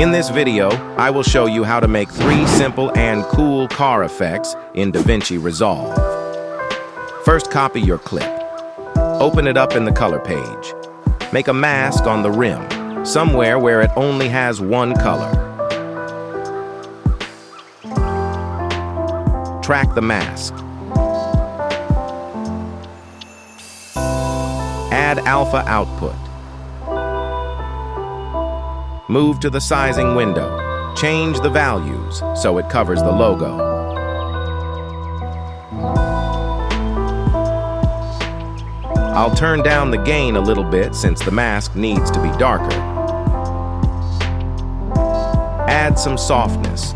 In this video, I will show you how to make 3 simple and cool car effects in DaVinci Resolve. First, copy your clip. Open it up in the color page. Make a mask on the rim, somewhere where it only has one color. Track the mask. Add alpha output. Move to the sizing window. Change the values so it covers the logo. I'll turn down the gain a little bit since the mask needs to be darker. Add some softness.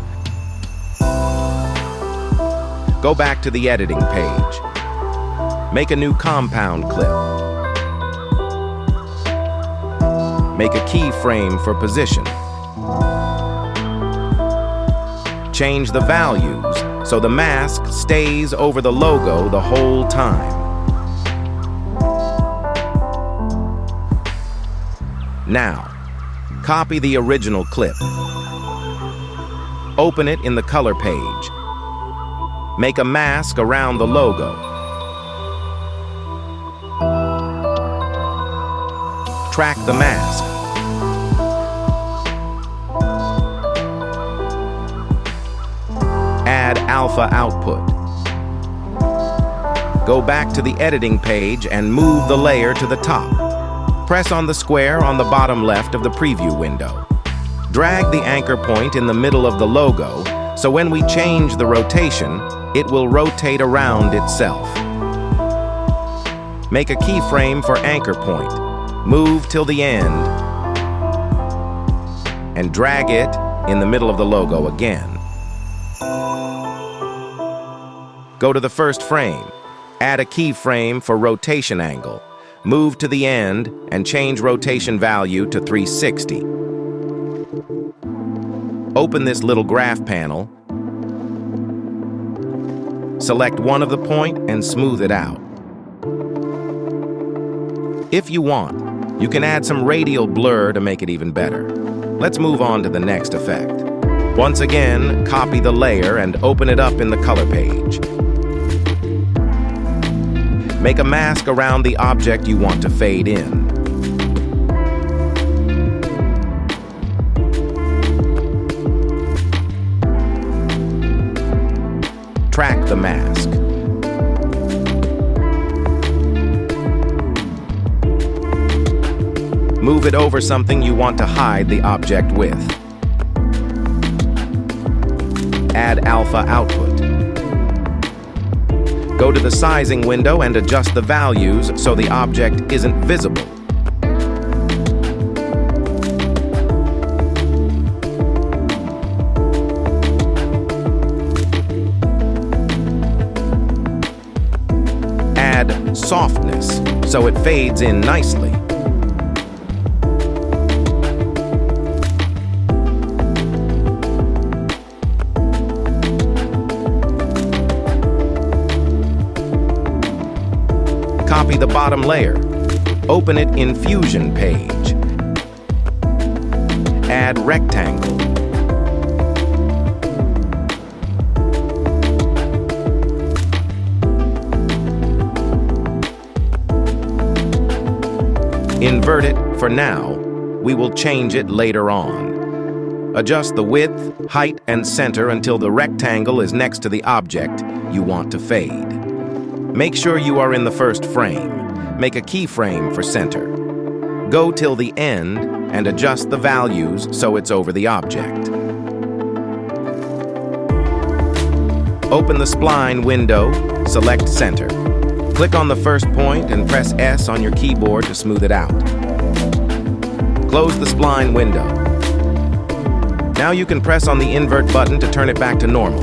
Go back to the editing page. Make a new compound clip. Make a keyframe for position. Change the values so the mask stays over the logo the whole time. Now, copy the original clip. Open it in the color page. Make a mask around the logo. Track the mask. Add alpha output. Go back to the editing page and move the layer to the top. Press on the square on the bottom left of the preview window. Drag the anchor point in the middle of the logo, so when we change the rotation, it will rotate around itself. Make a keyframe for anchor point. Move till the end and drag it in the middle of the logo again. Go to the first frame. Add a keyframe for rotation angle. Move to the end and change rotation value to 360. Open this little graph panel. Select one of the point and smooth it out. If you want, you can add some radial blur to make it even better. Let's move on to the next effect. Once again, copy the layer and open it up in the color page. Make a mask around the object you want to fade in. Track the mask. Move it over something you want to hide the object with. Add alpha output. Go to the sizing window and adjust the values so the object isn't visible. Add softness so it fades in nicely. Copy the bottom layer. Open it in Fusion page. Add rectangle. Invert it for now. We will change it later on. Adjust the width, height, and center until the rectangle is next to the object you want to fade. Make sure you are in the first frame. Make a keyframe for center. Go till the end and adjust the values so it's over the object. Open the spline window, select center. Click on the first point and press S on your keyboard to smooth it out. Close the spline window. Now you can press on the invert button to turn it back to normal.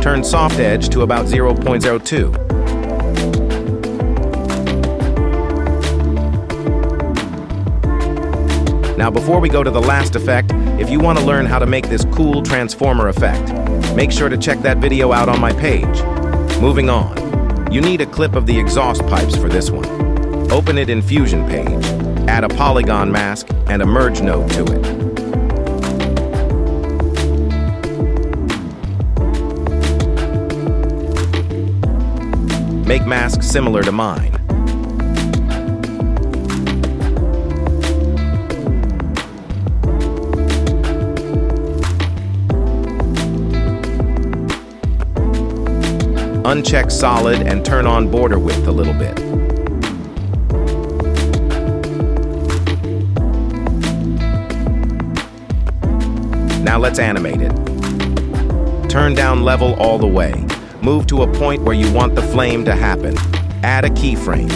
Turn soft edge to about 0.02. Now before we go to the last effect, if you want to learn how to make this cool transformer effect, make sure to check that video out on my page. Moving on, you need a clip of the exhaust pipes for this one. Open it in Fusion page, add a polygon mask and a merge node to it. Make masks similar to mine. Uncheck solid and turn on border width a little bit. Now let's animate it. Turn down level all the way. Move to a point where you want the flame to happen. Add a keyframe.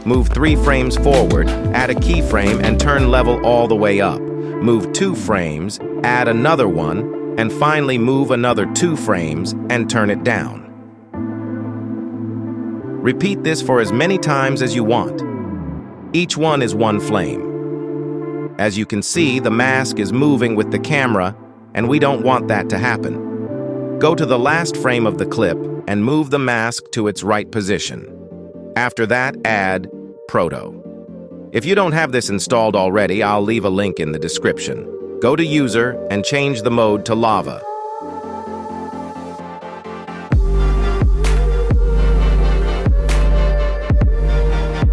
Move 3 frames forward, add a keyframe and turn level all the way up. Move 2 frames, add another one, and finally move another 2 frames and turn it down. Repeat this for as many times as you want. Each one is 1 flame. As you can see, the mask is moving with the camera, and we don't want that to happen. Go to the last frame of the clip and move the mask to its right position. After that, add Proto. If you don't have this installed already, I'll leave a link in the description. Go to User and change the mode to Lava.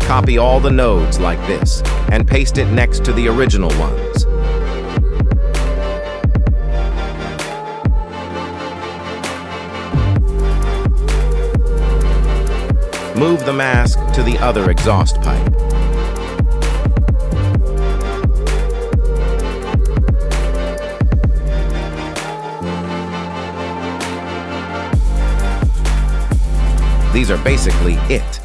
Copy all the nodes like this and paste it next to the original ones. Move the mask to the other exhaust pipe. These are basically it.